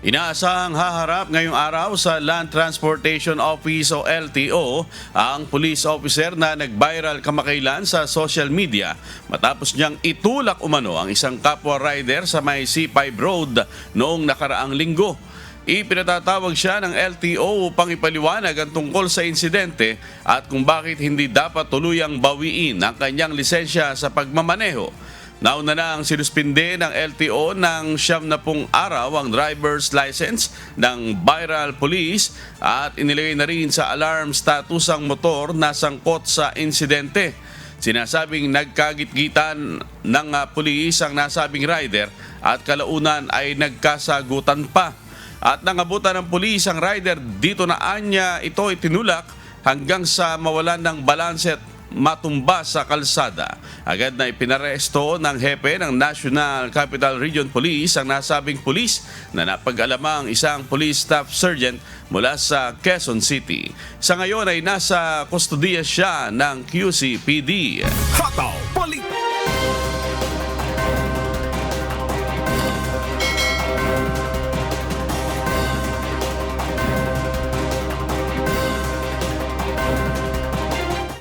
Inaasahang haharap ngayong araw sa Land Transportation Office o LTO ang police officer na nag-viral kamakailan sa social media matapos niyang itulak umano ang isang kapwa rider sa may C5 Road noong nakaraang linggo. Ipinatatawag siya ng LTO upang ipaliwanag ang tungkol sa insidente at kung bakit hindi dapat tuluyang bawiin ang kanyang lisensya sa pagmamaneho. Nauna na ang sinuspinde ng LTO ng 70 araw ang driver's license ng viral police at inilagay na rin sa alarm status ang motor na sangkot sa insidente. Sinasabing nagkagitgitan ng pulis ang nasabing rider at kalaunan ay nagkasagutan pa. At nangabutan ng pulis ang rider dito na anya ito itinulak hanggang sa mawalan ng balanse at matumba sa kalsada. Agad na ipinaresto ng hepe ng National Capital Region Police ang nasabing pulis na napag-alamang isang police staff sergeant mula sa Quezon City. Sa ngayon ay nasa kustodiya siya ng QCPD. Hataw!